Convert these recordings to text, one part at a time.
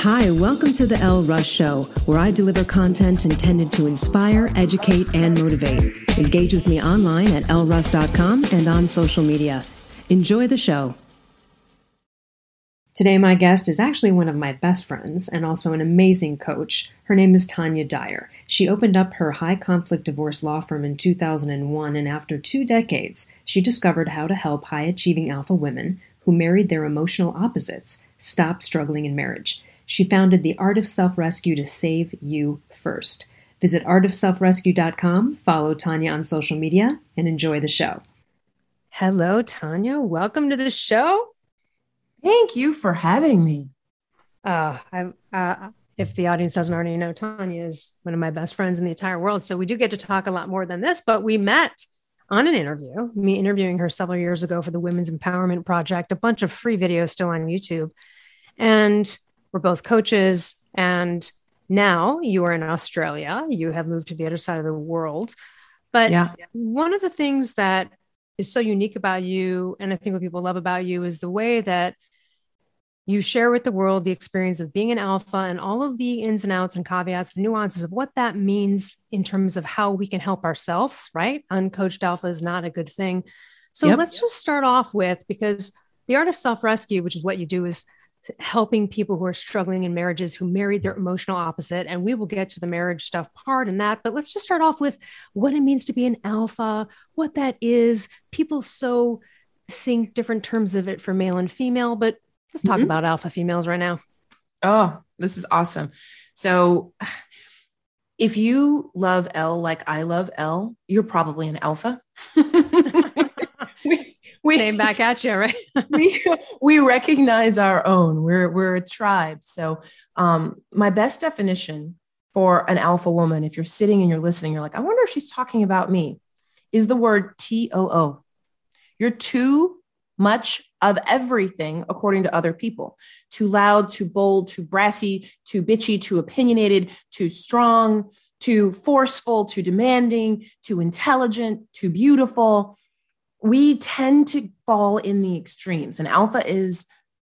Hi, welcome to the Elle Russ Show, where I deliver content intended to inspire, educate, and motivate. Engage with me online at elleruss.com and on social media. Enjoy the show. Today, my guest is actually one of my best friends and also an amazing coach. Her name is Tanya Dyer. She opened up her high-conflict divorce law firm in 2001, and after 2 decades, she discovered how to help high-achieving alpha women who married their emotional opposites stop struggling in marriage. She founded the Art of Self-Rescue to save you first. Visit artofselfrescue.com, follow Tanya on social media, and enjoy the show. Hello, Tanya. Welcome to the show. Thank you for having me. If the audience doesn't already know, Tanya is one of my best friends in the entire world. So we do get to talk a lot more than this, but we met on an interview, me interviewing her several years ago for the Women's Empowerment Project, a bunch of free videos still on YouTube. And we're both coaches. And now you are in Australia. You have moved to the other side of the world. But one of the things that is so unique about you, and I think what people love about you, is the way that you share with the world the experience of being an alpha and all of the ins and outs and caveats and nuances of what that means in terms of how we can help ourselves, right? Uncoached alpha is not a good thing. So let's just start off with, because the Art of Self-Rescue, which is what you do, is helping people who are struggling in marriages who married their emotional opposite. And we will get to the marriage stuff part in that, but let's just start off with what it means to be an alpha, what that is. People so think different terms of it for male and female, but let's talk about alpha females right now. Oh, this is awesome. So if you love Elle like I love Elle, you're probably an alpha. we came back at you, right? we recognize our own. We're a tribe. So my best definition for an alpha woman, if you're sitting and you're listening, you're like, I wonder if she's talking about me, is the word TOO. You're too much of everything according to other people. Too loud, too bold, too brassy, too bitchy, too opinionated, too strong, too forceful, too demanding, too intelligent, too beautiful. We tend to fall in the extremes, and alpha is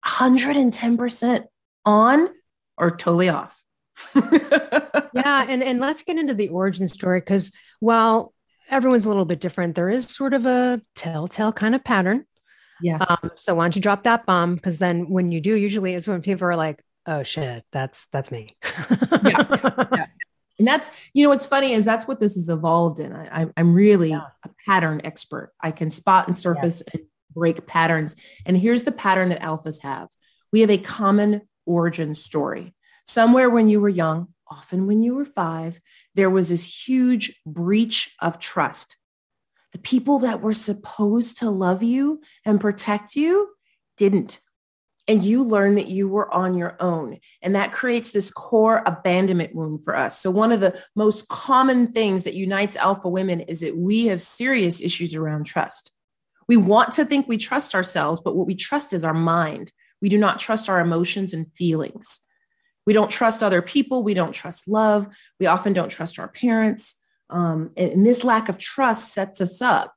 110% on or totally off. And let's get into the origin story, because while everyone's a little bit different, there is sort of a telltale kind of pattern. Yes. So why don't you drop that bomb? Because then when you do, usually it's when people are like, oh shit, that's me. Yeah. And that's, what's funny is that's what this has evolved in. I'm really a pattern expert. I can spot and surface and break patterns. And here's the pattern that alphas have. We have a common origin story. Somewhere when you were young, often when you were 5, there was this huge breach of trust. The people that were supposed to love you and protect you didn't. And you learn that you were on your own. And that creates this core abandonment wound for us. So one of the most common things that unites alpha women is that we have serious issues around trust. We want to think we trust ourselves, but what we trust is our mind. We do not trust our emotions and feelings. We don't trust other people. We don't trust love. We often don't trust our parents. And this lack of trust sets us up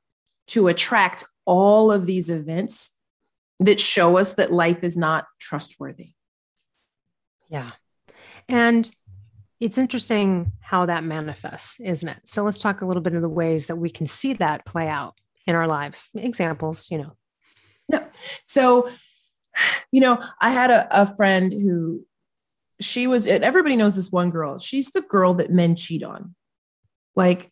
to attract all of these events that show us that life is not trustworthy. Yeah. And it's interesting how that manifests, isn't it? So let's talk a little bit of the ways that we can see that play out in our lives. Examples, Yeah. So, I had a friend who and everybody knows this one girl. She's the girl that men cheat on. And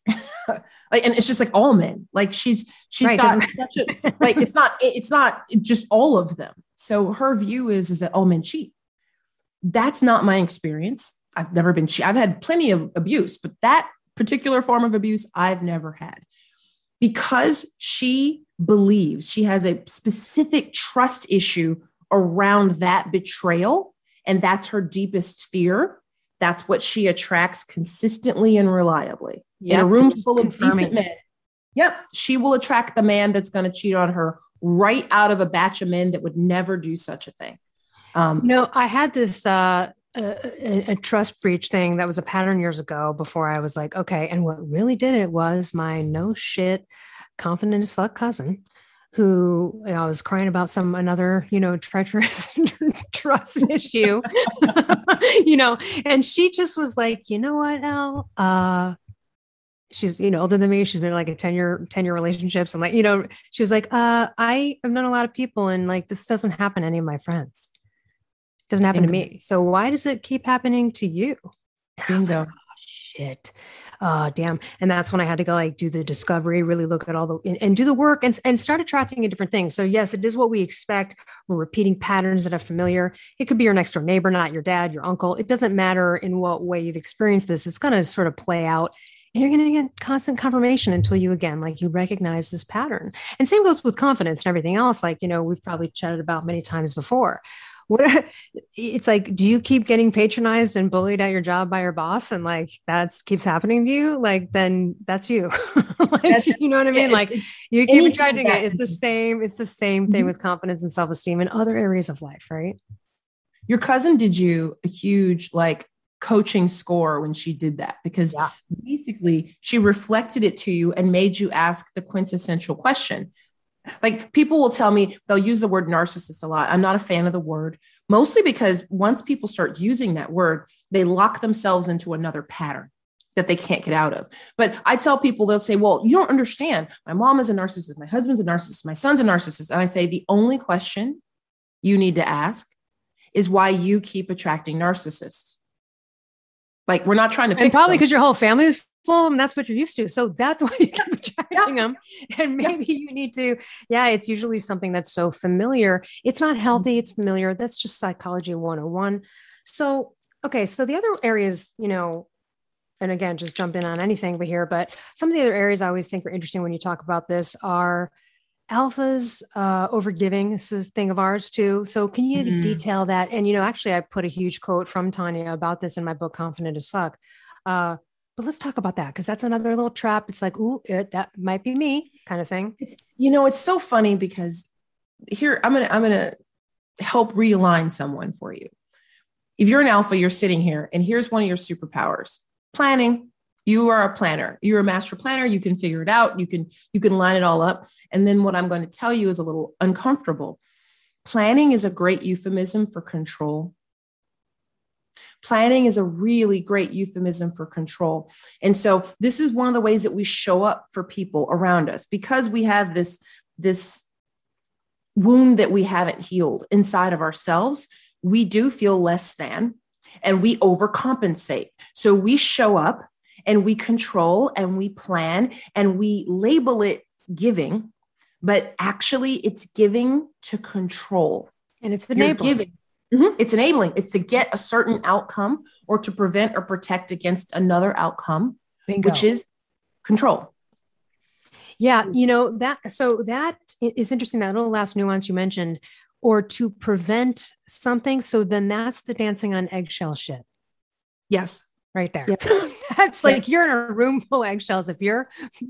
it's just like all men, she's right, got such a, it's not just all of them. So her view is that all men cheat. That's not my experience. I've never been cheated. I've had plenty of abuse, but that particular form of abuse I've never had, because she believes she has a specific trust issue around that betrayal. And that's her deepest fear. That's what she attracts consistently and reliably. In a room full of decent men. Yep. She will attract the man that's going to cheat on her right out of a batch of men that would never do such a thing. I had this a trust breach thing that was a pattern years ago before I was like, okay. And what really did it was my no shit, confident as fuck cousin who, you know, was crying about another, you know, treacherous trust issue, you know, and she just was like, you know what, Elle, she's, you know, older than me. She's been in like a 10-year relationships. And like, you know, she was like, I have known a lot of people and like, this doesn't happen to any of my friends. It doesn't happen to me. So why does it keep happening to you? And I was like, oh, shit. Damn. And that's when I had to go like do the discovery, really look at all and do the work and start attracting a different thing. So yes, it is what we expect. We're repeating patterns that are familiar. It could be your next door neighbor, not your dad, your uncle. It doesn't matter in what way you've experienced this. It's going to sort of play out. And you're going to get constant confirmation until you, again, like you recognize this pattern. And same goes with confidence and everything else. Like, you know, we've probably chatted about many times before. It's like, do you keep getting patronized and bullied at your job by your boss? And like, keeps happening to you. Like, then that's you. Like, you know what I mean? Like you keep attracting it. It's the same thing with confidence and self-esteem in other areas of life, right? Your cousin did you a huge, like, coaching score when she did that, because basically she reflected it to you and made you ask the quintessential question. Like, people will tell me, they'll use the word narcissist a lot. I'm not a fan of the word, mostly because once people start using that word, they lock themselves into another pattern that they can't get out of. But I tell people, they'll say, well, you don't understand. My mom is a narcissist. My husband's a narcissist. My son's a narcissist. And I say, the only question you need to ask is why you keep attracting narcissists. Like, we're not trying to fix probably because your whole family is full of them. That's what you're used to. So that's why you keep attracting them. And maybe you need to, it's usually something that's so familiar. It's not healthy. It's familiar. That's just psychology 101. So, okay. So the other areas, you know, and again, just jump in on anything we hear, but some of the other areas I always think are interesting when you talk about this are alphas, overgiving. This is a thing of ours too. So can you detail that? And, you know, actually I put a huge quote from Tanya about this in my book, Confident as Fuck. But let's talk about that, because that's another little trap. It's like, ooh, that might be me kind of thing. You know, it's so funny because here, I'm going to help realign someone for you. If you're an alpha, you're sitting here and here's one of your superpowers: planning. You are a planner. You're a master planner. You can figure it out. You can line it all up. And then what I'm going to tell you is a little uncomfortable. Planning is a great euphemism for control. Planning is a really great euphemism for control. And so this is one of the ways that we show up for people around us, because we have this wound that we haven't healed inside of ourselves. We do feel less than, and we overcompensate. So we show up and we control and we plan and we label it giving, but actually it's giving to control. And it's enabling. It's enabling. It's to get a certain outcome or to prevent or protect against another outcome, which is control. Yeah. You know, that is interesting. That little last nuance you mentioned, or to prevent something. So then that's the dancing on eggshell shit. Yes. Right there. Yeah. That's like, you're in a room full of eggshells. If you're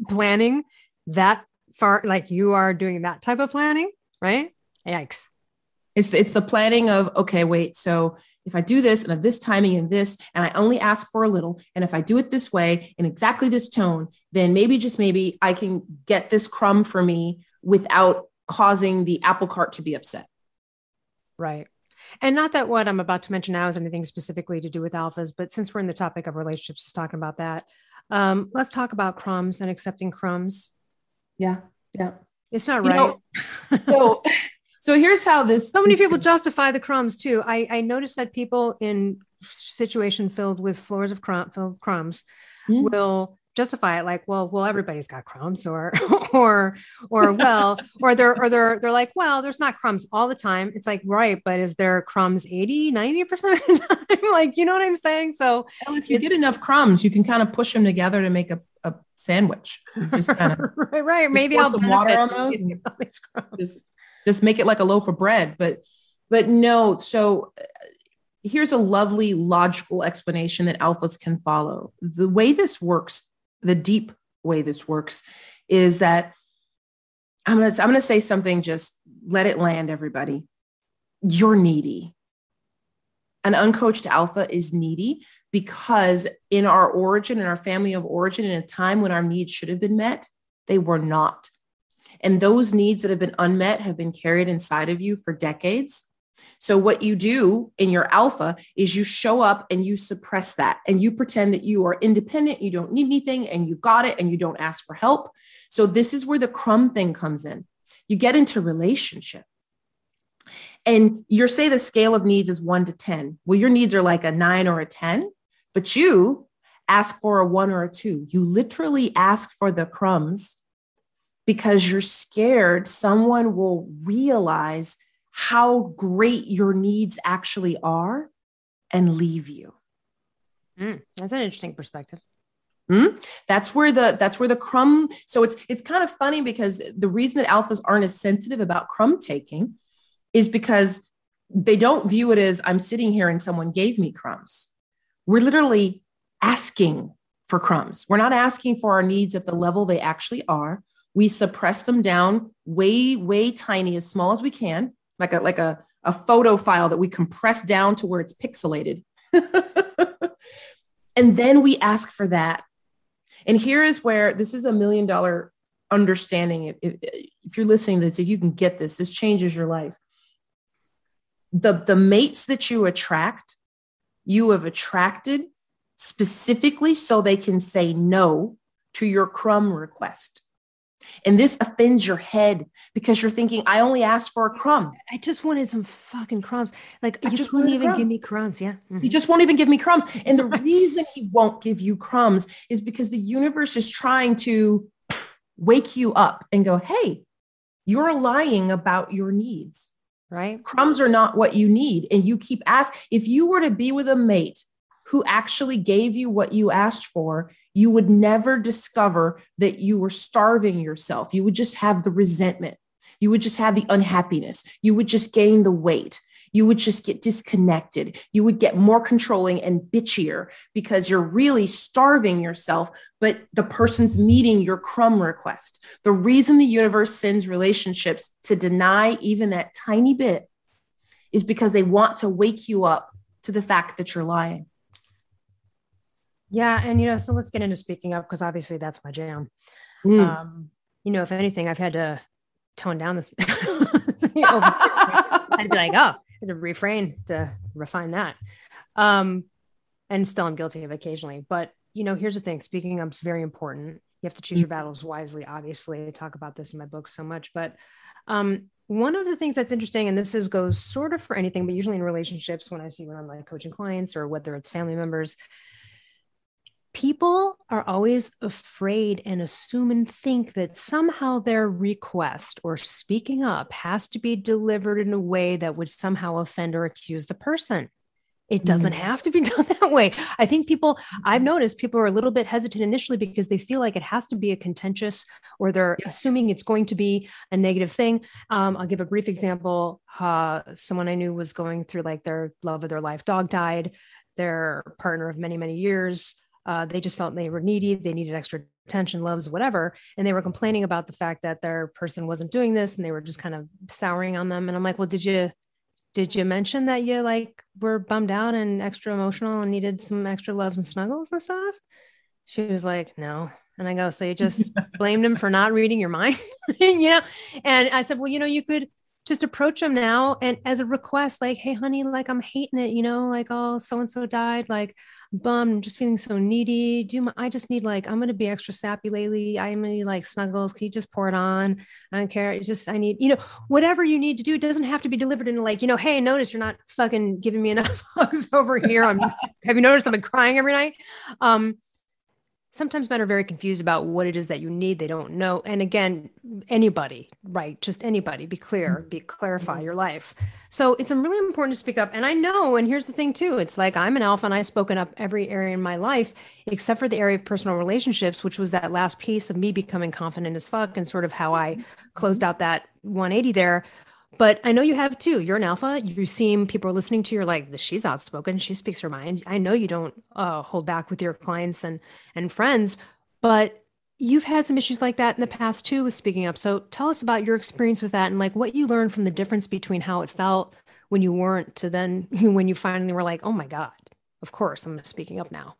planning that far, like you are doing that type of planning, right? Yikes. It's the planning of, okay, wait, so if I do this and of this timing and this, and I only ask for a little, and if I do it this way in exactly this tone, then maybe, just maybe, I can get this crumb for me without causing the apple cart to be upset. Right. And not that what I'm about to mention now is anything specifically to do with alphas, but since we're in the topic of relationships, just talking about that, let's talk about crumbs and accepting crumbs. Yeah. Yeah. It's not right. So here's how so many people justify the crumbs too. I noticed that people in situation filled with floors of crumbs will justify it like, well, everybody's got crumbs, or they're like, well, there's not crumbs all the time. It's like, right, but is there crumbs 80-90% of the time? Like, you know what I'm saying? So if you get enough crumbs, you can kind of push them together to make a sandwich. You just kind of right. Maybe I'll some water on those and just make it like a loaf of bread. But no. So here's a lovely logical explanation that alphas can follow. The way this works, the deep way this works, is that I'm going to say something, just let it land, everybody. You're needy. An uncoached alpha is needy because in our origin, in our family of origin, in a time when our needs should have been met, they were not. And those needs that have been unmet have been carried inside of you for decades. So what you do in your alpha is you show up and you suppress that and you pretend that you are independent, you don't need anything and you got it and you don't ask for help. So this is where the crumb thing comes in. You get into relationship and you're say the scale of needs is 1 to 10. Well, your needs are like a 9 or a 10, but you ask for a 1 or a 2. You literally ask for the crumbs because you're scared someone will realize how great your needs actually are and leave you. That's an interesting perspective. That's where the crumb. So it's kind of funny because the reason that alphas aren't as sensitive about crumb taking is because they don't view it as I'm sitting here and someone gave me crumbs. We're literally asking for crumbs. We're not asking for our needs at the level they actually are. We suppress them down way, way tiny, as small as we can. Like a photo file that we compress down to where it's pixelated. And then we ask for that. And here is where this is $1 million understanding. If you're listening to this, if you can get this, this changes your life. The mates that you attract, you have attracted specifically so they can say no to your crumb request. And this offends your head because you're thinking, I only asked for a crumb. I just wanted some fucking crumbs. Like, you just won't even give me crumbs. Yeah. Mm-hmm. He just won't even give me crumbs. And the reason he won't give you crumbs is because the universe is trying to wake you up and go, hey, you're lying about your needs, right? Crumbs are not what you need. And you keep asking. If you were to be with a mate who actually gave you what you asked for, you would never discover that you were starving yourself. You would just have the resentment. You would just have the unhappiness. You would just gain the weight. You would just get disconnected. You would get more controlling and bitchier because you're really starving yourself, but the person's meeting your crumb request. The reason the universe sends relationships to deny even that tiny bit is because they want to wake you up to the fact that you're lying. Yeah. And, so let's get into speaking up because obviously that's my jam. If anything, I've had to tone down this. I'd be like, I had to refrain to refine that. And still I'm guilty of occasionally. But, here's the thing. Speaking up is very important. You have to choose your battles wisely. Obviously, I talk about this in my book so much. But one of the things that's interesting, and this goes sort of for anything, but usually in relationships when I'm like coaching clients or whether it's family members, people are always afraid and assume and think that somehow their request or speaking up has to be delivered in a way that would somehow offend or accuse the person. It doesn't have to be done that way. I think I've noticed people are a little bit hesitant initially because they feel like it has to be a contentious or they're assuming it's going to be a negative thing. I'll give a brief example. Someone I knew was going through like their love of their life dog died, their partner of many, many years. They just felt they were needy. They needed extra attention, loves, whatever. And they were complaining about the fact that their person wasn't doing this and they were just kind of souring on them. And I'm like, well, did you mention that you were bummed out and extra emotional and needed some extra loves and snuggles and stuff? She was like, no. And I go, so you just blamed him for not reading your mind, And I said, well, you could just approach them now. And as a request, like, hey, honey, like I'm hating it, like, oh, so-and-so died, like bummed, I'm just feeling so needy. I just need I'm going to be extra sappy lately. I'm going to need like snuggles. Can you just pour it on? I don't care. I need, whatever you need to do. It doesn't have to be delivered in hey, notice you're not fucking giving me enough hugs over here. Have you noticed I've been crying every night? Sometimes men are very confused about what it is that you need. They don't know. And again, anybody, right? Just anybody, be clear, clarify your life. So it's really important to speak up. And I know, and here's the thing too, it's like I'm an alpha and I've spoken up every area in my life, except for the area of personal relationships, which was that last piece of me becoming confident as fuck and sort of how I closed out that 180 there. But I know you have too. You're an alpha. You seem people are listening to you. You're like, she's outspoken. She speaks her mind. I know you don't hold back with your clients and friends, but you've had some issues like that in the past too with speaking up. So tell us about your experience with that and like what you learned from the difference between how it felt when you weren't to then when you finally were like, oh my God, of course I'm speaking up now.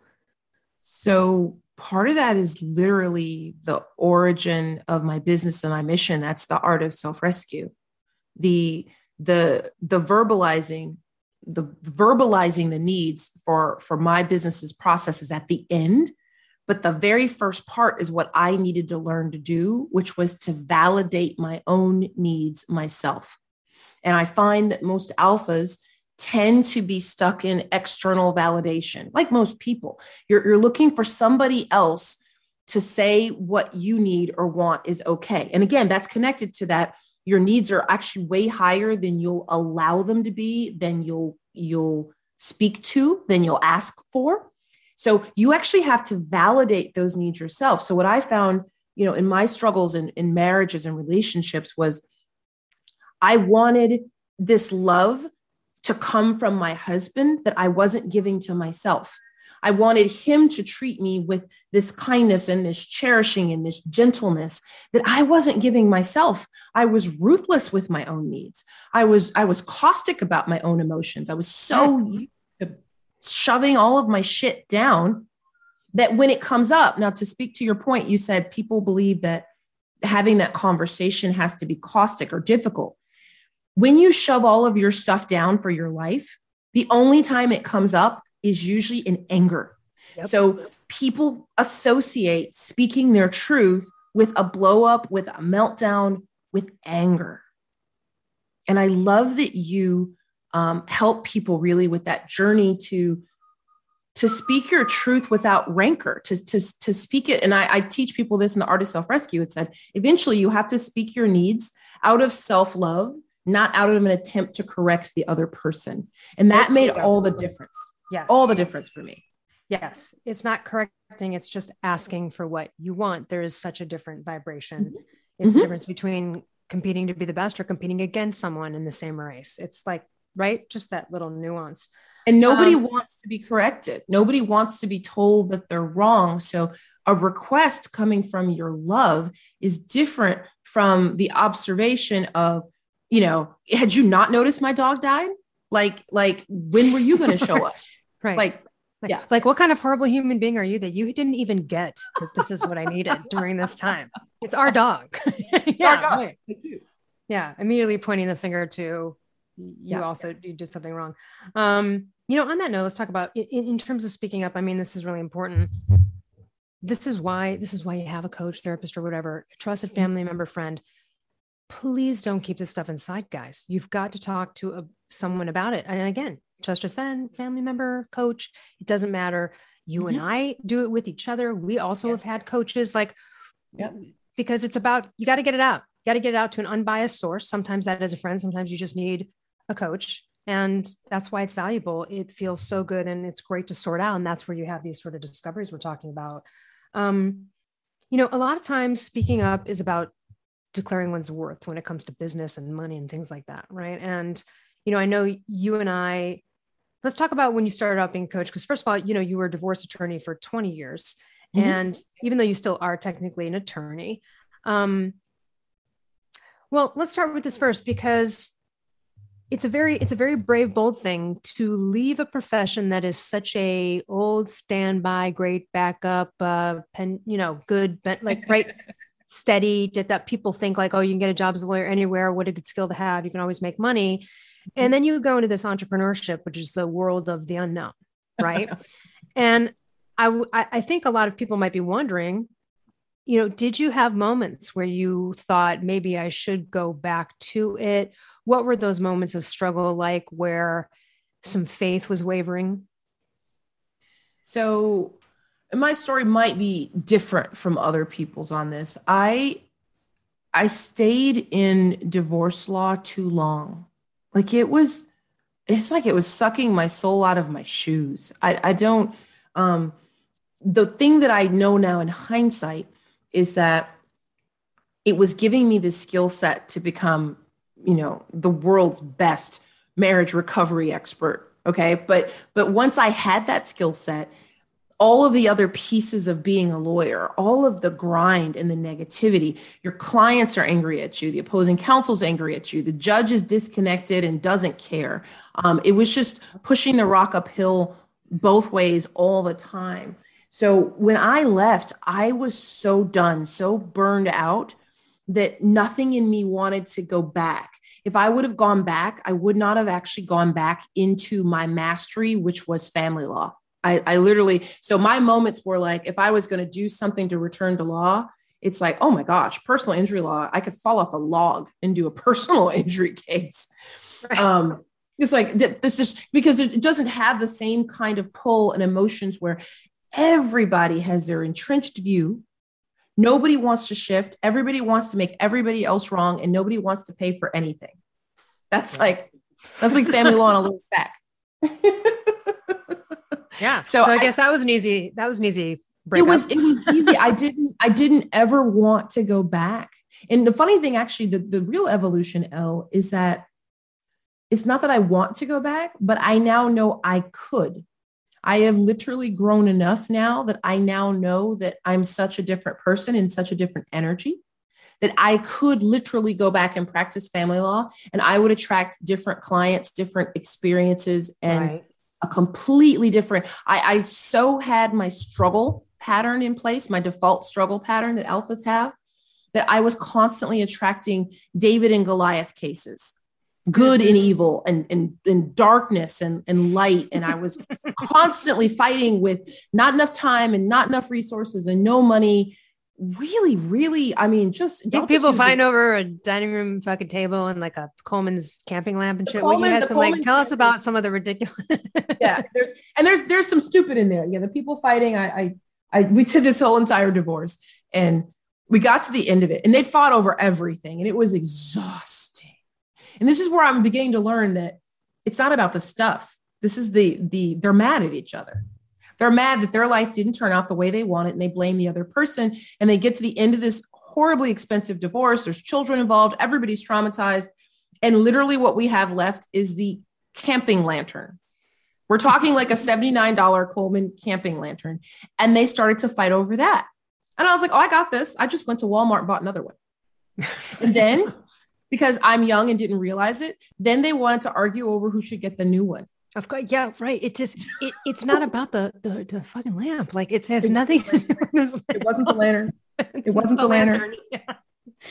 So part of that is literally the origin of my business and my mission. That's the art of self-rescue. The verbalizing the needs for my business's processes at the end. But the very first part is what I needed to learn to do, which was to validate my own needs myself. And I find that most alphas tend to be stuck in external validation, like most people. You're looking for somebody else to say what you need or want is okay. And again, that's connected to that. Your needs are actually way higher than you'll allow them to be, than you'll speak to, than you'll ask for. So you actually have to validate those needs yourself. So what I found, in my struggles in marriages and relationships was I wanted this love to come from my husband that I wasn't giving to myself. I wanted him to treat me with this kindness and this cherishing and this gentleness that I wasn't giving myself. I was ruthless with my own needs. I was caustic about my own emotions. I was so used to shoving all of my shit down that when it comes up, now to speak to your point, you said people believe that having that conversation has to be caustic or difficult. When you shove all of your stuff down for your life, the only time it comes up is usually in anger. Yep. So people associate speaking their truth with a blow up, with a meltdown, with anger. And I love that you help people really with that journey to speak your truth without rancor, to speak it. And I teach people this in the art of self-rescue. It said, eventually you have to speak your needs out of self-love, not out of an attempt to correct the other person. And that made all the difference. Yes. All the difference for me. Yes. It's not correcting. It's just asking for what you want. There is such a different vibration. Mm-hmm. It's the difference between competing to be the best or competing against someone in the same race. It's like, right? Just that little nuance. And nobody wants to be corrected. Nobody wants to be told that they're wrong. So a request coming from your love is different from the observation of, had you not noticed my dog died? Like when were you going to show up? Right. Like what kind of horrible human being are you that you didn't even get that this is what I needed during this time? It's our dog. Our dog. Right. Yeah. Immediately pointing the finger to you did something wrong. On that note, let's talk about in terms of speaking up. I mean, this is really important. This is why you have a coach, therapist, or whatever, a trusted family member, friend. Please don't keep this stuff inside, guys. You've got to talk to someone about it. And again, trusted family member, coach, it doesn't matter. You and I do it with each other. We also have had coaches because it's about, you got to get it out. You got to get it out to an unbiased source. Sometimes that is a friend. Sometimes you just need a coach. And that's why it's valuable. It feels so good and it's great to sort out. And that's where you have these sort of discoveries we're talking about. A lot of times speaking up is about declaring one's worth when it comes to business and money and things like that. Right. And, I know you and I, let's talk about when you started out being a coach, because first of all, you were a divorce attorney for 20 years. Mm-hmm. And even though you still are technically an attorney, well, let's start with this first, because it's a very brave, bold thing to leave a profession that is such a old standby, great backup, good, right. Steady, that people think like, oh, you can get a job as a lawyer anywhere. What a good skill to have. You can always make money. And then you go into this entrepreneurship, which is the world of the unknown. Right. And I think a lot of people might be wondering, did you have moments where you thought maybe I should go back to it? What were those moments of struggle like where some faith was wavering? So my story might be different from other people's on this. I stayed in divorce law too long. It's like it was sucking my soul out of my shoes. The thing that I know now in hindsight is that it was giving me the skill set to become, the world's best marriage recovery expert. Okay. But once I had that skill set, all of the other pieces of being a lawyer, all of the grind and the negativity, your clients are angry at you. The opposing counsel's angry at you. The judge is disconnected and doesn't care. It was just pushing the rock uphill both ways all the time. So when I left, I was so done, so burned out that nothing in me wanted to go back. If I would have gone back, I would not have actually gone back into my mastery, which was family law. I literally, so my moments were like, if I was going to do something to return to law, it's like, oh my gosh, personal injury law, I could fall off a log and do a personal injury case. Right. It's like this is because it doesn't have the same kind of pull and emotions where everybody has their entrenched view. Nobody wants to shift. Everybody wants to make everybody else wrong, and nobody wants to pay for anything. That's like family law in a little sack. Yeah. So I guess that was an easy breakup. It was easy. I didn't ever want to go back. And the funny thing, actually, the real evolution, Elle, is that it's not that I want to go back, but I now know I could. I have literally grown enough now that I now know that I'm such a different person in such a different energy that I could literally go back and practice family law, and I would attract different clients, different experiences, and a completely different. I so had my struggle pattern in place, my default struggle pattern that alphas have, that I was constantly attracting David and Goliath cases, good and evil, and darkness and light. And I was constantly fighting with not enough time and not enough resources and no money. Really, really, I mean, just people fighting over a dining room fucking table and like a Coleman's camping lamp and shit. You had some, like, tell us about some of the ridiculous. Yeah, there's some stupid in there. Yeah, the people fighting. We did this whole entire divorce, and we got to the end of it, and they fought over everything, and it was exhausting. And this is where I'm beginning to learn that it's not about the stuff. This is they're mad at each other. They're mad that their life didn't turn out the way they wanted, and they blame the other person. And they get to the end of this horribly expensive divorce. There's children involved. Everybody's traumatized. And literally what we have left is the camping lantern. We're talking like a $79 Coleman camping lantern. And they started to fight over that. And I was like, oh, I got this. I just went to Walmart and bought another one. And then, because I'm young and didn't realize it, then they wanted to argue over who should get the new one. Of course, yeah, right. It's not about the fucking lamp. Like, it has nothing to do with this lamp. It wasn't the lantern. It wasn't the lantern.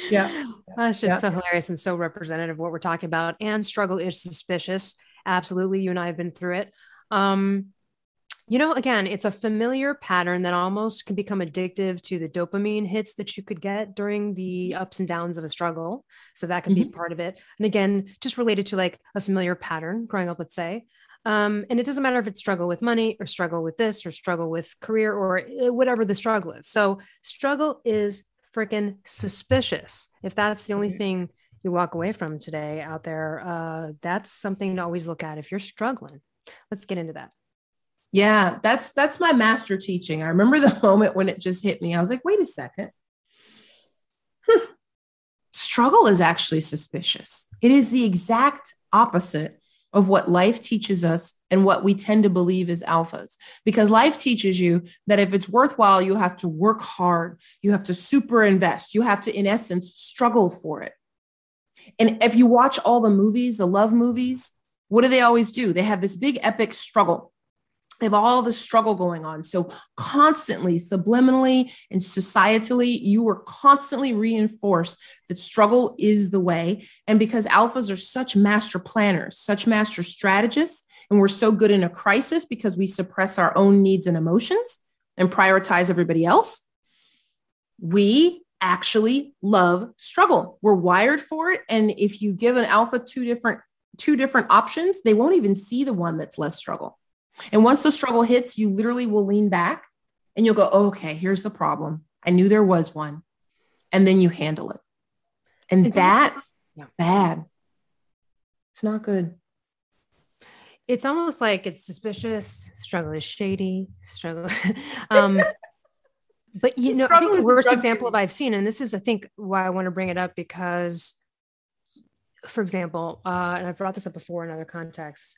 Yeah. That's just so hilarious and so representative of what we're talking about. And struggle is suspicious. Absolutely. You and I have been through it. Again, it's a familiar pattern that almost can become addictive to the dopamine hits that you could get during the ups and downs of a struggle. So that can be part of it. And again, just related to like a familiar pattern growing up, let's say. And it doesn't matter if it's struggle with money or struggle with this or struggle with career or whatever the struggle is. So struggle is freaking suspicious. If that's the only thing you walk away from today out there, that's something to always look at if you're struggling. Let's get into that. Yeah, that's my master teaching. I remember the moment when it just hit me. I was like, wait a second. Struggle is actually suspicious. It is the exact opposite of what life teaches us and what we tend to believe as alphas. Because life teaches you that if it's worthwhile, you have to work hard. You have to super invest. You have to, in essence, struggle for it. And if you watch all the movies, the love movies, what do they always do? They have this big epic struggle. They have all the struggle going on. So constantly, subliminally, and societally, you are constantly reinforced that struggle is the way. And because alphas are such master planners, such master strategists, and we're so good in a crisis because we suppress our own needs and emotions and prioritize everybody else, we actually love struggle. We're wired for it. And if you give an alpha two different options, they won't even see the one that's less struggle. And once the struggle hits, you literally will lean back and you'll go, oh, okay, here's the problem. I knew there was one. And then you handle it. And that's bad. It's not good. It's almost like it's suspicious. Struggle is shady. Struggle. But, I think the worst example I've seen, and this is, I think, why I want to bring it up, because, for example, and I've brought this up before in other contexts,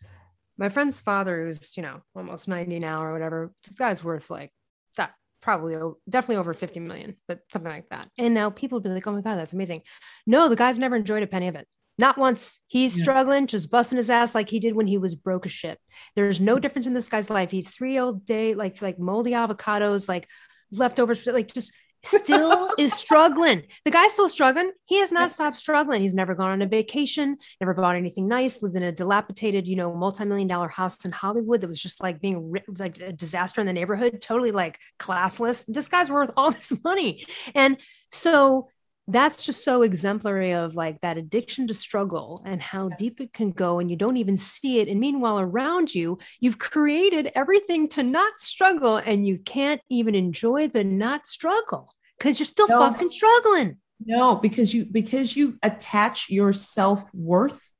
my friend's father, who's, almost 90 now or whatever, this guy's worth like that, probably definitely over 50 million, but something like that. And now people would be like, oh my God, that's amazing. No, the guy's never enjoyed a penny of it. Not once. He's Yeah. struggling, just busting his ass like he did when he was broke as shit. There's no difference in this guy's life. He's 3 all day, like moldy avocados, like leftovers, like just still is struggling. The guy's still struggling. He has not stopped struggling. He's never gone on a vacation, never bought anything nice, lived in a dilapidated, multi-million-dollar house in Hollywood that was just like being like a disaster in the neighborhood, totally like classless. This guy's worth all this money. And so that's just so exemplary of like that addiction to struggle and how deep it can go, and you don't even see it. And meanwhile, around you, you've created everything to not struggle, and you can't even enjoy the not struggle because you're still fucking struggling. No, because you attach your self-worth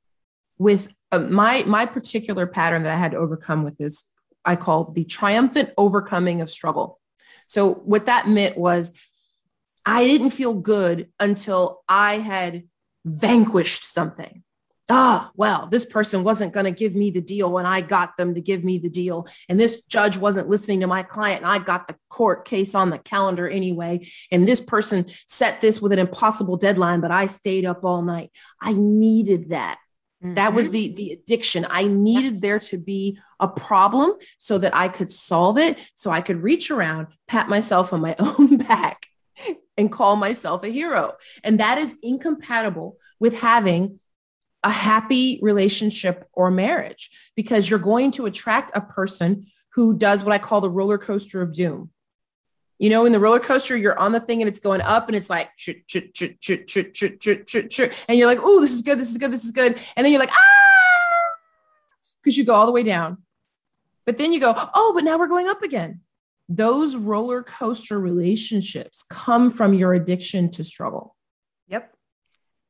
with my particular pattern that I had to overcome with this, I call the triumphant overcoming of struggle. So what that meant was I didn't feel good until I had vanquished something. Well, this person wasn't going to give me the deal and I got them to give me the deal. And this judge wasn't listening to my client and I got the court case on the calendar anyway. And this person set this with an impossible deadline, but I stayed up all night. I needed that. Mm-hmm. That was the addiction. I needed there to be a problem so that I could solve it, so I could reach around, pat myself on my own back, and call myself a hero. And that is incompatible with having a happy relationship or marriage, because you're going to attract a person who does what I call the roller coaster of doom. In the roller coaster, you're on the thing and it's going up and it's like, and you're like, oh, this is good. This is good. This is good. And then you're like, because you go all the way down. But then you go, oh, but now we're going up again. Those roller coaster relationships come from your addiction to struggle. Yep.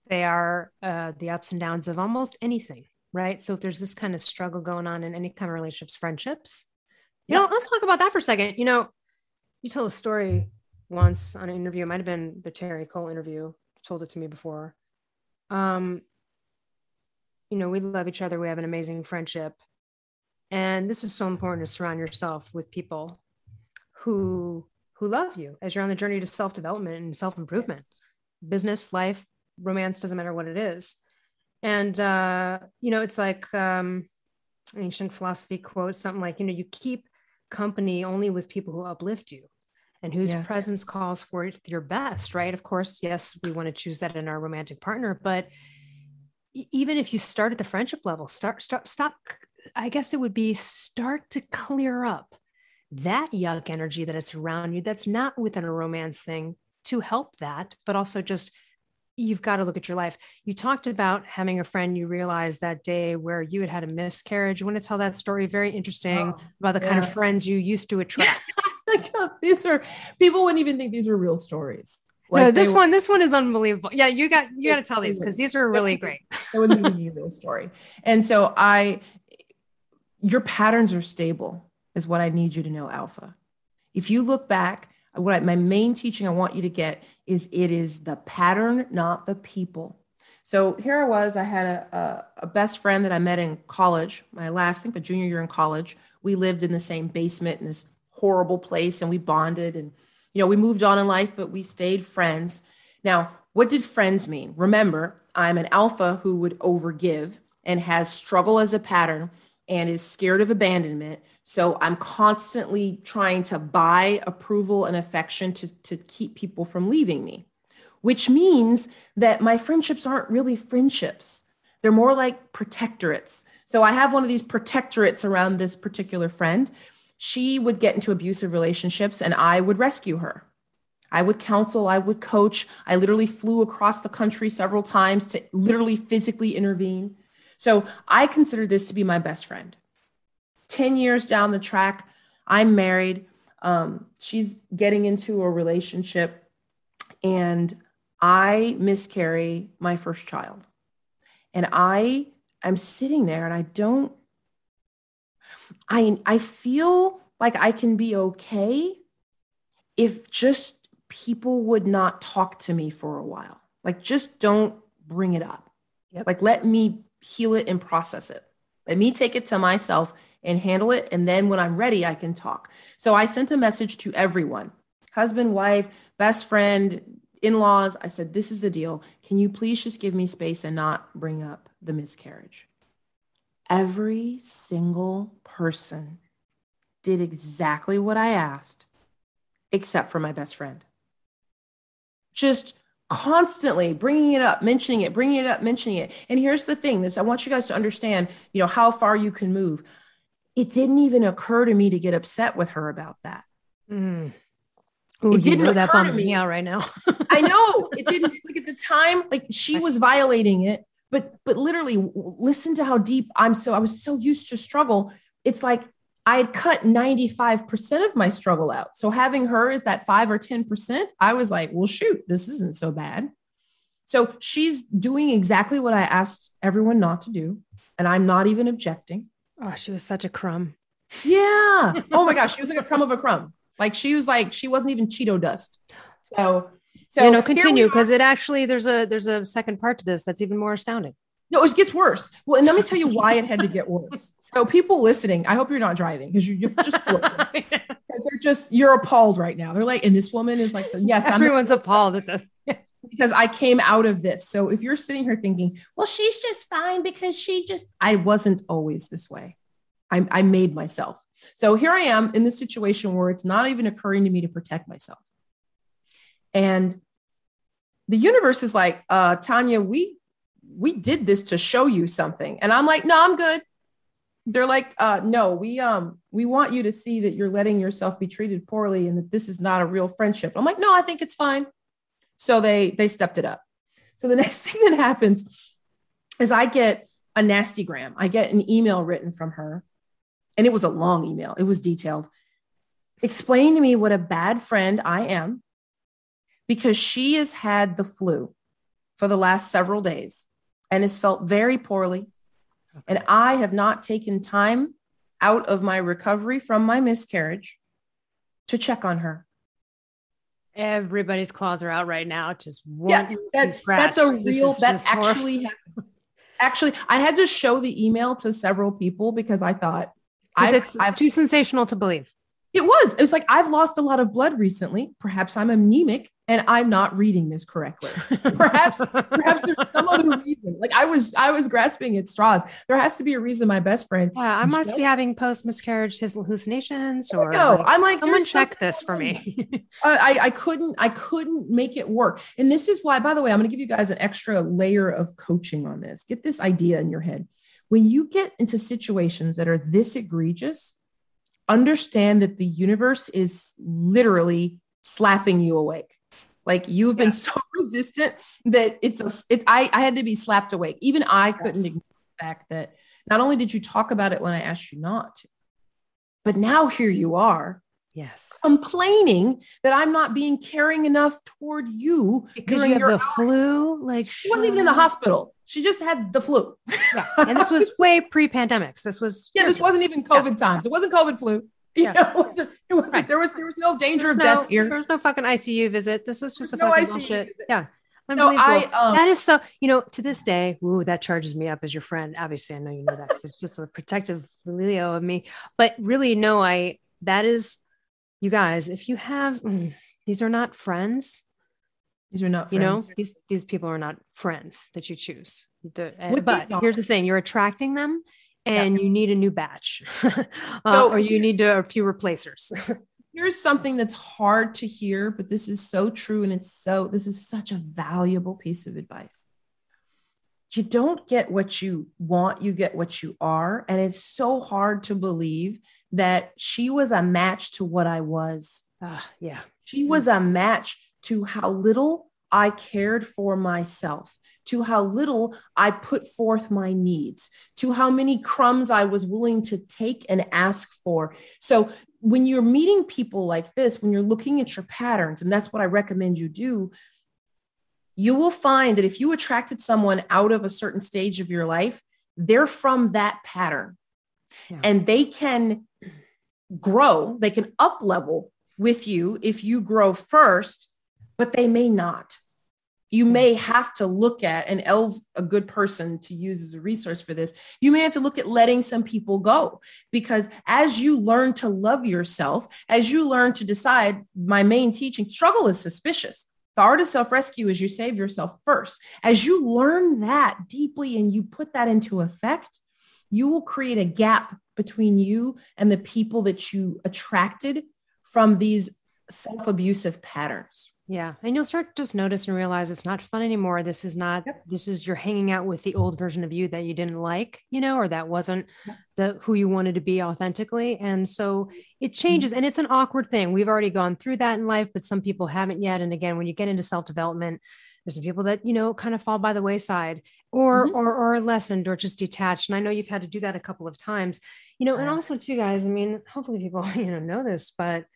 They are the ups and downs of almost anything, right? So if there's this kind of struggle going on in any kind of relationships, friendships, let's talk about that for a second. You told a story once on an interview. It might've been the Terry Cole interview. You told it to me before. We love each other. We have an amazing friendship. And this is so important, to surround yourself with people who love you as you're on the journey to self-development and self-improvement. Yes. Business, life, romance, doesn't matter what it is. And, it's like ancient philosophy quote, something like, you keep company only with people who uplift you and whose presence calls for your best, right? Of course, yes, we want to choose that in our romantic partner, but even if you start at the friendship level, stop. I guess it would be start to clear up that yuck energy that is around you that's not within a romance thing, to help that, but also just, you've got to look at your life. You talked about having a friend you realized that day where you had a miscarriage. You want to tell that story? Very interesting about the kind of friends you used to attract. These are, people wouldn't even think these were real stories. Like, no, this one is unbelievable. Yeah, you got to tell these because these are really great. It wouldn't be a real story. And so your patterns are stable is what I need you to know, Alpha. If you look back, my main teaching I want you to get is it is the pattern, not the people. So here I was, I had a best friend that I met in college, my junior year in college. We lived in the same basement in this horrible place and we bonded and, we moved on in life, but we stayed friends. Now, what did friends mean? Remember, I'm an alpha who would overgive and has struggle as a pattern and is scared of abandonment. So I'm constantly trying to buy approval and affection to keep people from leaving me, which means that my friendships aren't really friendships. They're more like protectorates. So I have one of these protectorates around this particular friend. She would get into abusive relationships and I would rescue her. I would counsel, I would coach. I literally flew across the country several times to literally physically intervene. So I consider this to be my best friend. 10 years down the track, I'm married. She's getting into a relationship and I miscarry my first child. And I'm sitting there and I feel like I can be okay if just people would not talk to me for a while. Like, just don't bring it up. Yep. Like, let me heal it and process it. Let me take it to myself and handle it. And then when I'm ready, I can talk. So I sent a message to everyone, husband, wife, best friend, in-laws, I said, this is the deal. Can you please just give me space and not bring up the miscarriage? Every single person did exactly what I asked, except for my best friend. Just constantly bringing it up, mentioning it, bringing it up, mentioning it. And here's the thing, I want you guys to understand, how far you can move. It didn't even occur to me to get upset with her about that. Mm. Ooh, it didn't that occur to bums me out right now. I know it didn't. Like at the time, like she was violating it, but literally listen to how deep I was so used to struggle. It's like I had cut 95% of my struggle out. So having her is that 5 or 10%. I was like, well, shoot, this isn't so bad. So she's doing exactly what I asked everyone not to do. And I'm not even objecting. Oh, she was such a crumb. Yeah. Oh my gosh. She was like a crumb of a crumb. Like she wasn't even Cheeto dust. So continue, because it actually, there's a second part to this that's even more astounding. No, it gets worse. Well, and let me tell you why it had to get worse. So people listening, I hope you're not driving, because you just because you're appalled right now. They're like, and this woman is like, yes, everyone's appalled at this. Because I came out of this. So if you're sitting here thinking, well, she's just fine because I wasn't always this way. I made myself. So here I am in this situation where it's not even occurring to me to protect myself. And the universe is like, Tanya, we did this to show you something. And I'm like, no, I'm good. They're like, no, we want you to see that you're letting yourself be treated poorly and that this is not a real friendship. I'm like, no, I think it's fine. So they stepped it up. So the next thing that happens is I get a nasty gram. I get an email written from her, and it was a long email. It was detailed, explaining to me what a bad friend I am because she has had the flu for the last several days and has felt very poorly. Okay. And I have not taken time out of my recovery from my miscarriage to check on her. Everybody's claws are out right now. That's a real, that actually happened. Actually, I had to show the email to several people because I thought it's too sensational to believe. It was like, I've lost a lot of blood recently. Perhaps I'm anemic and I'm not reading this correctly. Perhaps there's some other reason. Like I was grasping at straws. There has to be a reason my best friend. Yeah, I must be having post-miscarriage hallucinations or I'm like, someone check this for me. I couldn't make it work. And this is why, by the way, I'm going to give you guys an extra layer of coaching on this. Get this idea in your head. When you get into situations that are this egregious, understand that the universe is literally slapping you awake. Like you've been so resistant that I had to be slapped awake. Even I couldn't ignore the fact that not only did you talk about it when I asked you not to, but now here you are. Yes. Complaining that I'm not being caring enough toward you because you have the flu. Like she wasn't even in the hospital. She just had the flu. Yeah. And this was way pre-pandemics. This wasn't even COVID times. It wasn't COVID flu. It wasn't right. There was no danger of death here. There was no fucking ICU visit. This was just a fucking bullshit. Visit. Yeah. That is so, to this day, that charges me up as your friend. Obviously, I know you know that because it's just a protective Leo of me. But really, no, that is, you guys, if you have, these are not friends. These are not friends. These people are not friends that you choose. But here's the thing, you're attracting them and you need a new batch or you need a few replacers. Here's something that's hard to hear, but this is so true. And this is such a valuable piece of advice. You don't get what you want, you get what you are. And it's so hard to believe that she was a match to what I was. She was a match to how little I cared for myself, to how little I put forth my needs, to how many crumbs I was willing to take and ask for. So when you're meeting people like this, when you're looking at your patterns, and that's what I recommend you do, you will find that if you attracted someone out of a certain stage of your life, they're from that pattern. Yeah. And they can grow, they can up level with you if you grow first, but they may not. You may have to look at, and Elle's a good person to use as a resource for this. You may have to look at letting some people go, because as you learn to love yourself, as you learn to decide, my main teaching, struggle is suspicious. The art of self-rescue is you save yourself first. As you learn that deeply and you put that into effect, you will create a gap between you and the people that you attracted from these self-abusive patterns. Yeah. And you'll start to just notice and realize it's not fun anymore. This is not, this is, you're hanging out with the old version of you that you didn't like, or that wasn't who you wanted to be authentically. And so it changes, and it's an awkward thing. We've already gone through that in life, but some people haven't yet. And again, when you get into self-development, there's some people that, kind of fall by the wayside or are lessened or just detached. And I know you've had to do that a couple of times, and also too, guys, I mean, hopefully people, know this, but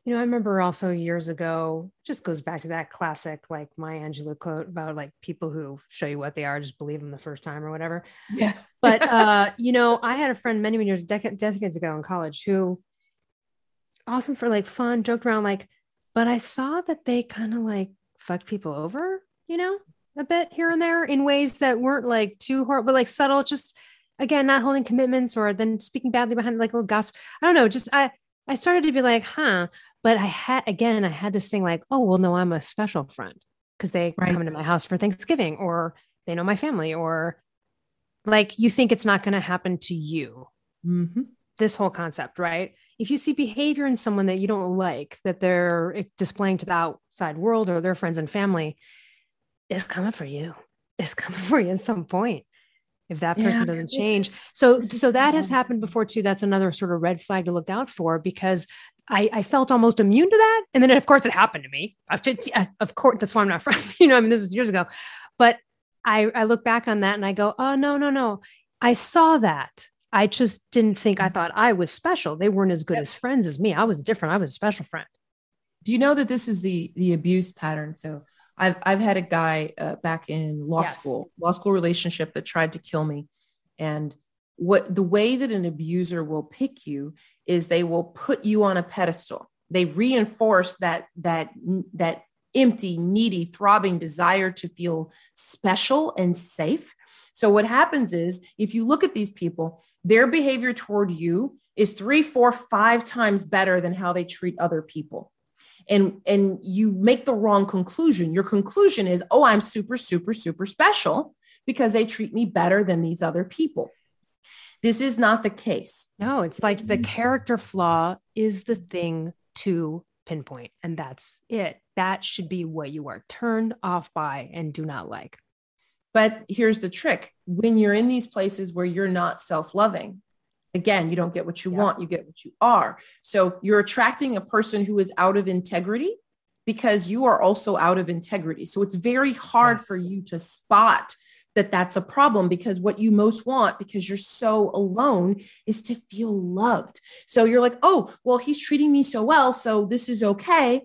I remember also years ago, just goes back to that classic, like Maya Angelou quote about like people who show you what they are, just believe them the first time or whatever. Yeah. But, I had a friend many years, decades ago in college who awesome for like fun, joked around, like, but I saw that they kind of like fucked people over, a bit here and there in ways that weren't like too horrible, but like subtle, just again, not holding commitments or then speaking badly behind like little gossip. I don't know. Just, I started to be like, but I had this thing like, oh, well, no, I'm a special friend because they come into my house for Thanksgiving or they know my family or like, you think it's not going to happen to you. Mm-hmm. This whole concept, right? If you see behavior in someone that you don't like, that they're displaying to the outside world or their friends and family, it's coming for you. It's coming for you at some point. If that person doesn't change. So that has happened before too. That's another sort of red flag to look out for because I felt almost immune to that. And then of course it happened to me. Of course, that's why I'm not friends. This was years ago, but I look back on that and I go, oh, no. I saw that. I just didn't think, I thought I was special. They weren't as good as friends as me. I was different. I was a special friend. Do you know that this is the abuse pattern? So I've had a guy back in law school relationship that tried to kill me. And the way that an abuser will pick you is they will put you on a pedestal. They reinforce that empty, needy, throbbing desire to feel special and safe. So what happens is if you look at these people, their behavior toward you is 3, 4, 5 times better than how they treat other people. And you make the wrong conclusion. Your conclusion is, oh, I'm super, super, super special because they treat me better than these other people. This is not the case. No, it's like the character flaw is the thing to pinpoint. And that's it. That should be what you are turned off by and do not like. But here's the trick. When you're in these places where you're not self-loving, again, you don't get what you want, you get what you are. So you're attracting a person who is out of integrity because you are also out of integrity. So it's very hard for you to spot that that's a problem because what you most want, because you're so alone, is to feel loved. So you're like, oh, well, he's treating me so well, so this is okay.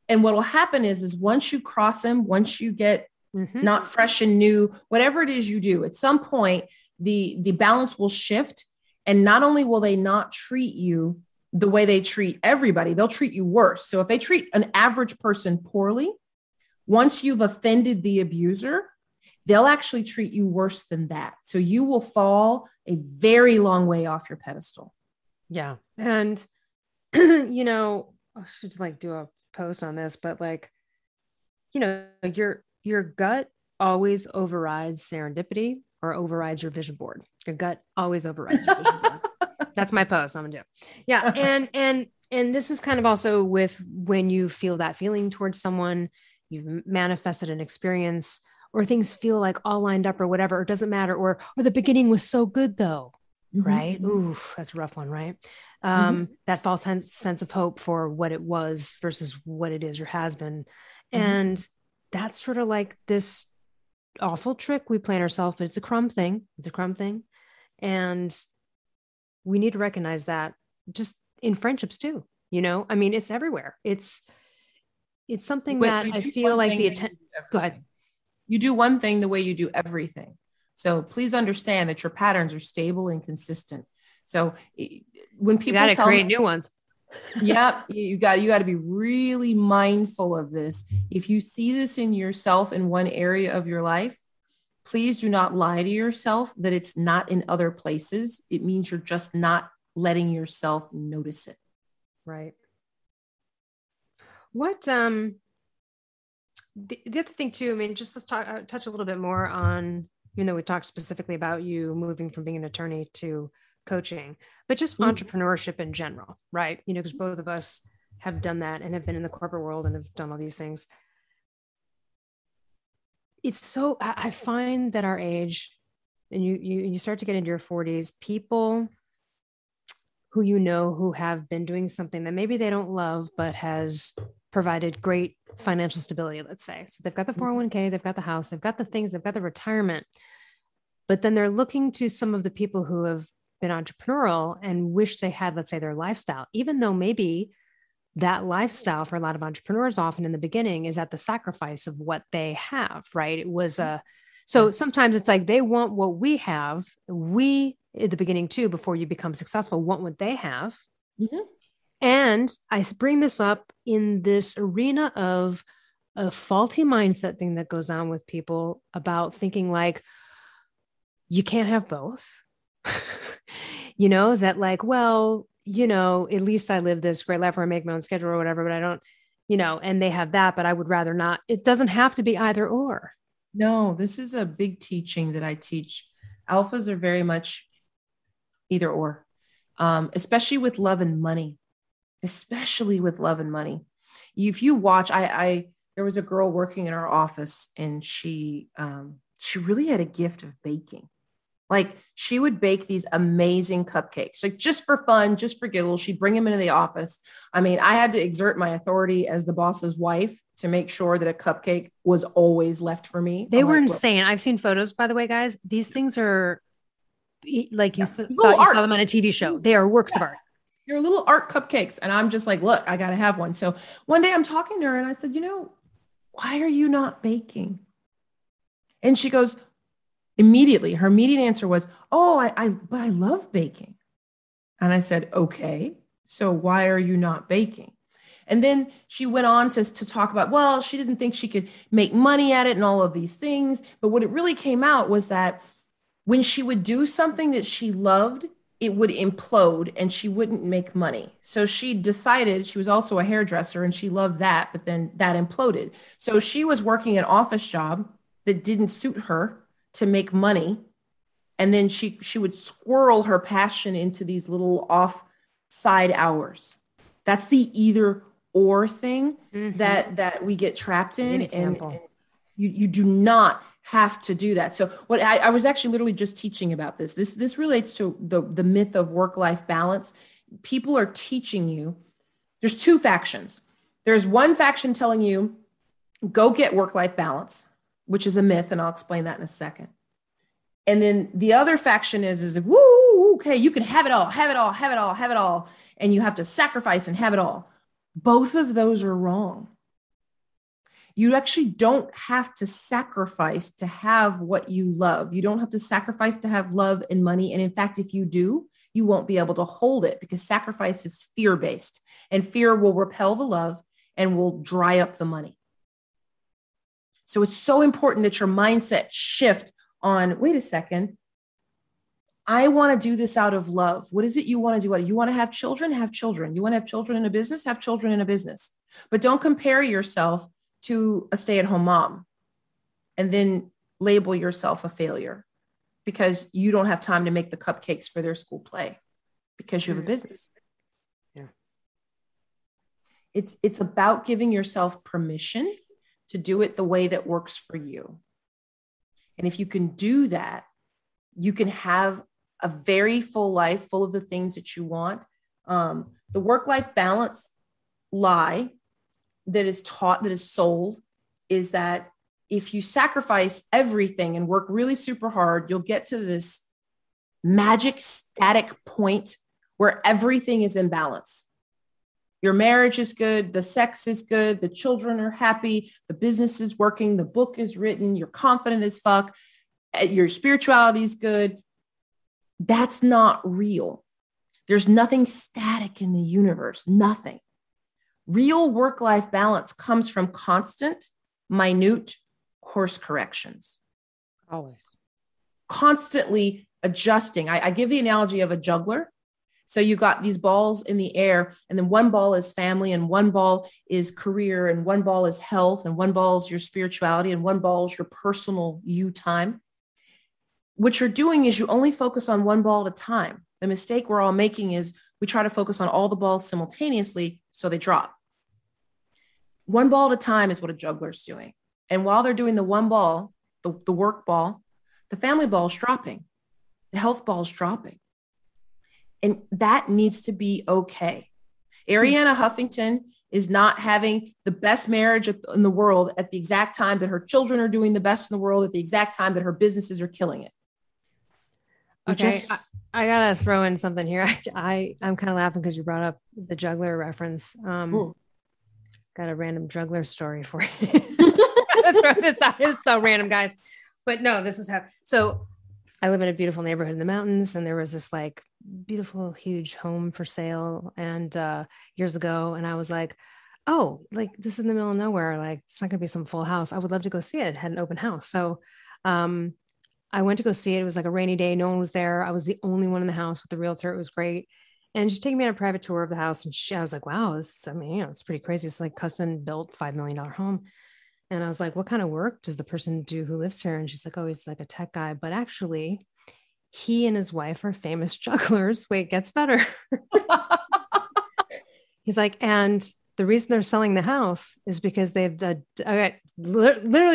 And what will happen is once you cross him, once you get not fresh and new, whatever it is you do, at some point, the balance will shift. And not only will they not treat you the way they treat everybody, they'll treat you worse. So if they treat an average person poorly, once you've offended the abuser, they'll actually treat you worse than that. So you will fall a very long way off your pedestal. Yeah. And, I should like do a post on this, but like, your gut always overrides serendipity or overrides your vision board. Your gut always overrides your vision board. That's my post. I'm gonna do. Yeah. And this is kind of also with when you feel that feeling towards someone, you've manifested an experience or things feel like all lined up or whatever, it doesn't matter. Or the beginning was so good though. Right. Oof, that's a rough one. Right. That false sense of hope for what it was versus what it is or has been. And that's sort of like this awful trick we play on ourselves, but it's a crumb thing. And we need to recognize that just in friendships too, I mean, it's everywhere. It's something that I feel like go ahead. You do one thing the way you do everything. So please understand that your patterns are stable and consistent. So when people you gotta create new ones. Yeah, you got to be really mindful of this. If you see this in yourself in one area of your life, please do not lie to yourself that it's not in other places. It means you're just not letting yourself notice it. Right. What the other thing too, I mean, just let's touch a little bit more on, even though we talked specifically about you moving from being an attorney to coaching, but just entrepreneurship in general, right? Because both of us have done that and have been in the corporate world and have done all these things. It's so, I find that our age, and you start to get into your 40s, people who who have been doing something that maybe they don't love, but has provided great financial stability, let's say. So they've got the 401k, they've got the house, they've got the things, they've got the retirement, but then they're looking to some of the people who have been entrepreneurial and wish they had, let's say, their lifestyle, even though maybe that lifestyle for a lot of entrepreneurs often in the beginning is at the sacrifice of what they have, right? It was so sometimes it's like they want what we have. We at the beginning too, before you become successful, want what they have. And I bring this up in this arena of a faulty mindset thing that goes on with people about thinking like, you can't have both, that like, well, at least I live this great life where I make my own schedule or whatever, but I don't, and they have that, but I would rather not. It doesn't have to be either or. No, this is a big teaching that I teach. Alphas are very much either or, especially with love and money, If you watch, there was a girl working in our office and she really had a gift of baking. Like she would bake these amazing cupcakes, like just for fun, just for giggles. She'd bring them into the office. I mean, I had to exert my authority as the boss's wife to make sure that a cupcake was always left for me. They were insane. I've seen photos, by the way, guys. These things are like you thought you saw them on a TV show. They are works of art. They're little art cupcakes. And I'm just like, look, I got to have one. So one day I'm talking to her and I said, why are you not baking? And she goes, immediately, her immediate answer was, but I love baking. And I said, okay, so why are you not baking? And then she went on to talk about, well, she didn't think she could make money at it and all of these things. But what it really came out was that when she would do something that she loved, it would implode and she wouldn't make money. So she decided, she was also a hairdresser and she loved that, but then that imploded. So she was working an office job that didn't suit her to make money. And then she would swirl her passion into these little off side hours. That's the either or thing that we get trapped in. And you do not have to do that. So what I was actually literally just teaching about this relates to the myth of work-life balance. People are teaching you, there's two factions. There's one faction telling you, go get work-life balance, which is a myth. And I'll explain that in a second. And then the other faction is woo, okay, you can have it all, have it all, have it all, have it all. And you have to sacrifice and have it all. Both of those are wrong. You actually don't have to sacrifice to have what you love. You don't have to sacrifice to have love and money. And in fact, if you do, you won't be able to hold it because sacrifice is fear-based and fear will repel the love and will dry up the money. So it's so important that your mindset shift on, wait a second, I want to do this out of love. What is it you want to do? You want to have children? Have children. You want to have children in a business? Have children in a business. But don't compare yourself to a stay-at-home mom and then label yourself a failure because you don't have time to make the cupcakes for their school play because you have a business. Yeah. It's about giving yourself permission to do it the way that works for you. And if you can do that, you can have a very full life full of the things that you want. The work-life balance lie that is taught, that is sold, is that if you sacrifice everything and work really super hard, you'll get to this magic static point where everything is in balance. Your marriage is good, the sex is good, the children are happy, the business is working, the book is written, you're confident as fuck, your spirituality is good. That's not real. There's nothing static in the universe, nothing. Real work-life balance comes from constant, minute course corrections. Always. Constantly adjusting. I give the analogy of a juggler. So you got these balls in the air, and then one ball is family, and one ball is career, and one ball is health, and one ball is your spirituality, and one ball is your personal you time. What you're doing is you only focus on one ball at a time. The mistake we're all making is we try to focus on all the balls simultaneously, so they drop. One ball at a time is what a juggler's doing. And while they're doing the one ball, the work ball, the family ball is dropping. The health ball is dropping. And that needs to be okay. Ariana Huffington is not having the best marriage in the world at the exact time that her children are doing the best in the world, at the exact time that her businesses are killing it. Okay, I gotta throw in something here. I'm kind of laughing because you brought up the juggler reference. Got a random juggler story for you. Throw this out. It's so random, guys. But no, this is how. So I live in a beautiful neighborhood in the mountains, and there was this like beautiful, huge home for sale, and years ago, and I was like, oh, like this is in the middle of nowhere. Like it's not gonna be some full house. I would love to go see it. It had an open house, so I went to go see it. It was like a rainy day. No one was there. I was the only one in the house with the realtor. It was great. And she's taking me on a private tour of the house. And I was like, wow, it's pretty crazy. It's like custom built $5 million home. And I was like, what kind of work does the person do who lives here? And she's like, oh, he's like a tech guy. But actually, he and his wife are famous jugglers. Wait, it gets better. He's like, and the reason they're selling the house is because literally,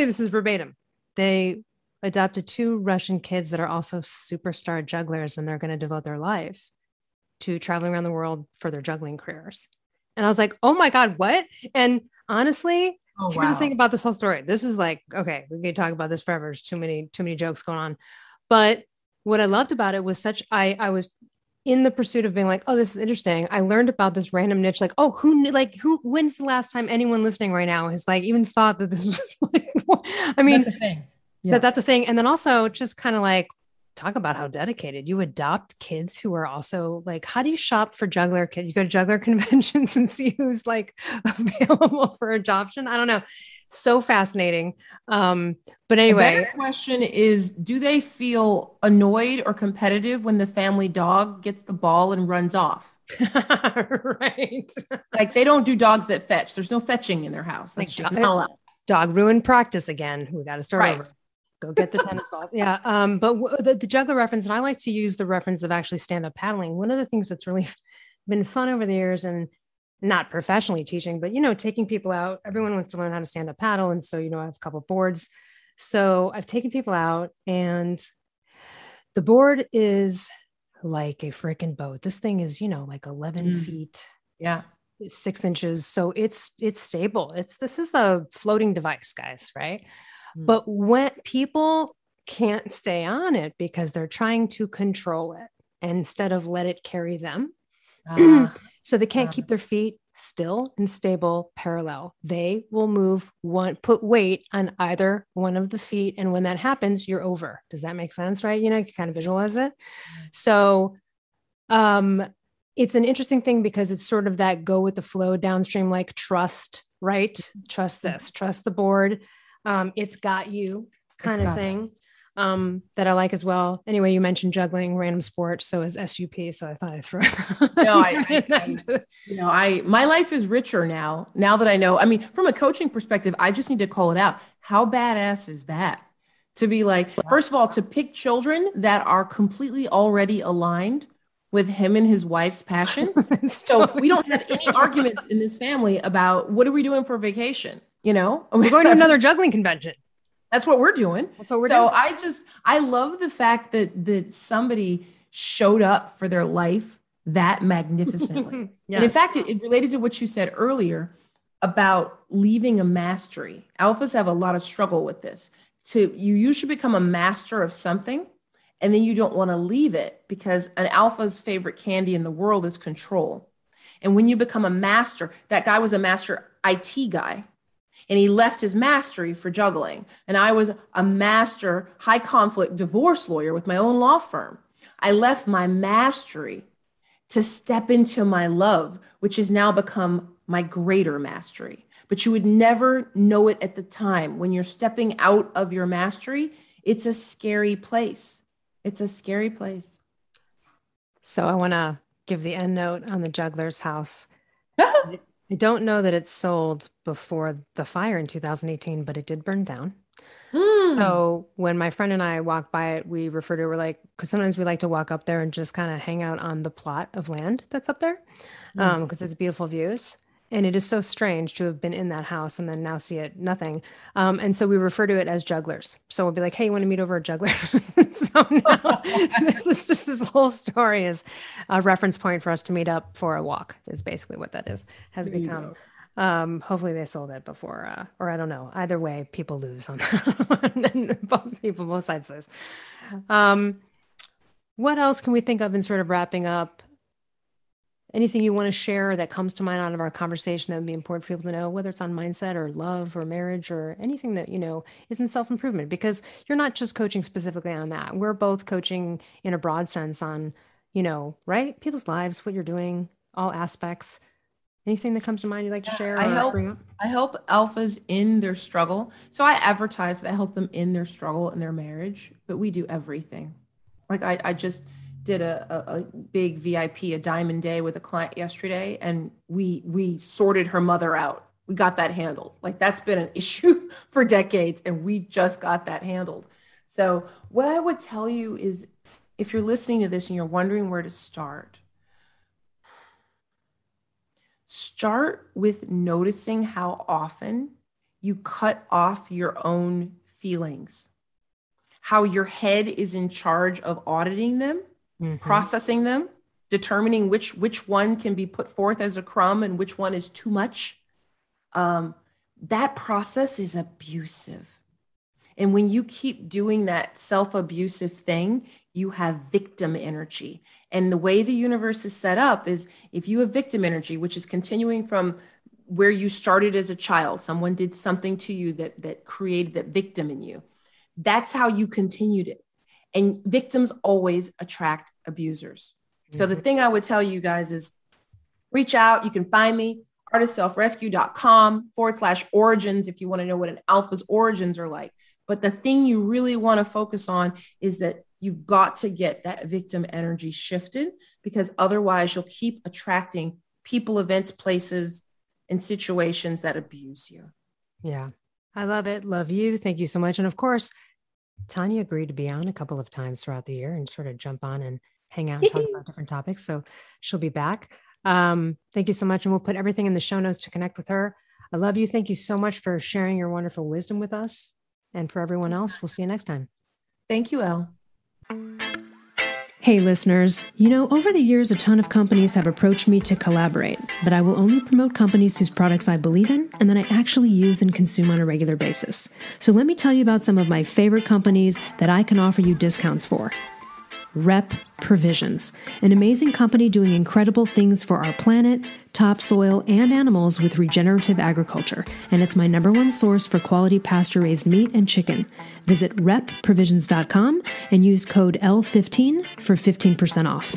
this is verbatim. They adopted 2 Russian kids that are also superstar jugglers, and they're going to devote their life to traveling around the world for their juggling careers. And I was like, oh my God, what? And honestly, here's the thing about this whole story. This is like, okay, we can talk about this forever. There's too many jokes going on. But what I loved about it was I was in the pursuit of being like, oh, this is interesting. I learned about this random niche. Like, oh, when's the last time anyone listening right now has like even thought that this was like, I mean, that's a thing. Yeah. That's a thing. And then also just kind of like talk about how dedicated you adopt kids who are also like, how do you shop for juggler kids? You go to juggler conventions and see who's like available for adoption. I don't know. So fascinating. But anyway, the better question is, do they feel annoyed or competitive when the family dog gets the ball and runs off? Right. Like they don't do dogs that fetch. There's no fetching in their house. That's just not allowed. Dog ruined practice again. We got to start over. Go get the tennis balls. Yeah. But the juggler reference, and I like to use the reference of actually stand-up paddling. One of the things that's really been fun over the years, and not professionally teaching, but, taking people out, everyone wants to learn how to stand up paddle. And so, I have a couple of boards. So I've taken people out, and the board is like a freaking boat. This thing is, like 11 feet. Yeah. 6 inches. So it's stable. This is a floating device, guys. Right. But when people can't stay on it because they're trying to control it instead of let it carry them. So they can't keep their feet still and stable, parallel. They will put weight on either one of the feet. And when that happens, you're over. Does that make sense? Right. You can kind of visualize it. So, it's an interesting thing because it's sort of that go with the flow downstream, like trust, right? Trust this, trust the board. It's got you kind of thing. That I like as well. Anyway, you mentioned juggling, random sport. So is SUP. So I thought I'd throw it. No, my life is richer now that I know. I mean, from a coaching perspective, I just need to call it out. How badass is that? To be like, first of all, to pick children that are completely already aligned with him and his wife's passion. So we don't have any arguments in this family about what are we doing for vacation? We're going to another juggling convention. That's what we're doing. That's what we're doing. So I love the fact that somebody showed up for their life that magnificently. Yes. And in fact, it related to what you said earlier about leaving a mastery. Alphas have a lot of struggle with this. You should become a master of something, and then you don't want to leave it because an alpha's favorite candy in the world is control. And when you become a master, that guy was a master IT guy. And he left his mastery for juggling. And I was a master high conflict divorce lawyer with my own law firm. I left my mastery to step into my love, which has now become my greater mastery. But you would never know it at the time. When you're stepping out of your mastery, it's a scary place. It's a scary place. So I want to give the end note on the juggler's house. I don't know that it sold before the fire in 2018, but it did burn down. So when my friend and I walk by it, we refer to it, we're like, because sometimes we like to walk up there and just kind of hang out on the plot of land that's up there, because it's beautiful views. And it is so strange to have been in that house and then now see it nothing. And so we refer to it as jugglers. So we'll be like, hey, you want to meet over at Juggler? So now this is just, this whole story is a reference point for us to meet up for a walk is basically what that is, has become. Hopefully they sold it before, or I don't know. Either way, people lose on that. Both sides lose. What else can we think of in sort of wrapping up? Anything you want to share that comes to mind out of our conversation that would be important for people to know, whether it's on mindset or love or marriage or anything that, is in self-improvement, because you're not just coaching specifically on that. We're both coaching in a broad sense on, right? People's lives, what you're doing, all aspects. Anything that comes to mind you'd like to share? I help alphas in their struggle. So I advertise that I help them in their struggle in their marriage, but we do everything. Like I just did a big VIP, a diamond day with a client yesterday, and we sorted her mother out. We got that handled. Like that's been an issue for decades, and we just got that handled. So what I would tell you is, if you're listening to this and you're wondering where to start with noticing how often you cut off your own feelings, how your head is in charge of auditing them, processing them, determining which one can be put forth as a crumb and which one is too much. That process is abusive. And when you keep doing that self-abusive thing, you have victim energy. And the way the universe is set up is, if you have victim energy, which is continuing from where you started as a child, someone did something to you that created that victim in you. That's how you continued it. And victims always attract abusers. So the thing I would tell you guys is reach out. You can find me, artistselfrescue.com/origins, if you want to know what an alpha's origins are like. But the thing you really want to focus on is that you've got to get that victim energy shifted, because otherwise you'll keep attracting people, events, places, and situations that abuse you. Yeah. I love it. Love you. Thank you so much. And of course, Tanya agreed to be on a couple of times throughout the year and sort of jump on and hang out and talk about different topics. So she'll be back. Thank you so much. And we'll put everything in the show notes to connect with her. I love you. Thank you so much for sharing your wonderful wisdom with us. And for everyone else, we'll see you next time. Thank you, Elle. Hey listeners, over the years, a ton of companies have approached me to collaborate, but I will only promote companies whose products I believe in and that I actually use and consume on a regular basis. So let me tell you about some of my favorite companies that I can offer you discounts for. Rep Provisions, an amazing company doing incredible things for our planet, topsoil, and animals with regenerative agriculture. And it's my #1 source for quality pasture-raised meat and chicken. Visit repprovisions.com and use code L15 for 15% off.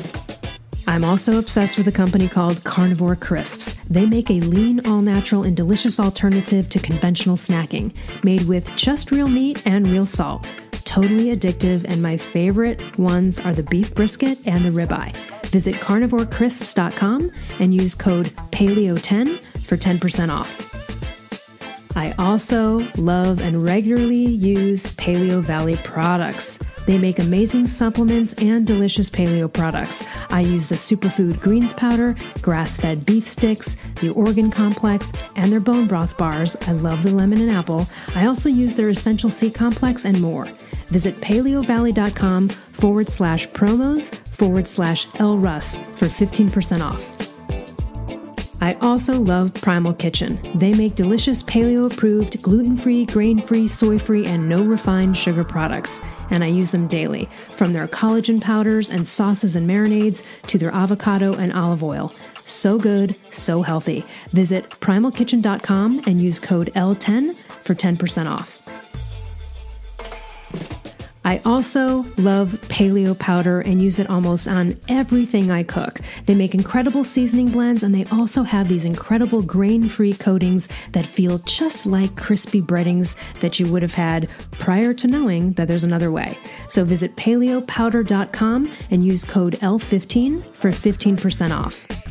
I'm also obsessed with a company called Carnivore Crisps. They make a lean, all-natural, and delicious alternative to conventional snacking, made with just real meat and real salt. Totally addictive, and my favorite ones are the beef brisket and the ribeye. Visit carnivorecrisps.com and use code PALEO10 for 10% off. I also love and regularly use Paleo Valley products. They make amazing supplements and delicious paleo products. I use the superfood greens powder, grass-fed beef sticks, the organ complex, and their bone broth bars. I love the lemon and apple. I also use their essential C complex and more. Visit paleovalley.com/promos/Elle Russ for 15% off. I also love Primal Kitchen. They make delicious paleo-approved, gluten-free, grain-free, soy-free, and no refined sugar products. And I use them daily, from their collagen powders and sauces and marinades to their avocado and olive oil. So good, so healthy. Visit primalkitchen.com and use code L10 for 10% off. I also love paleo powder and use it almost on everything I cook. They make incredible seasoning blends, and they also have these incredible grain-free coatings that feel just like crispy breadings that you would have had prior to knowing that there's another way. So visit paleopowder.com and use code L15 for 15% off.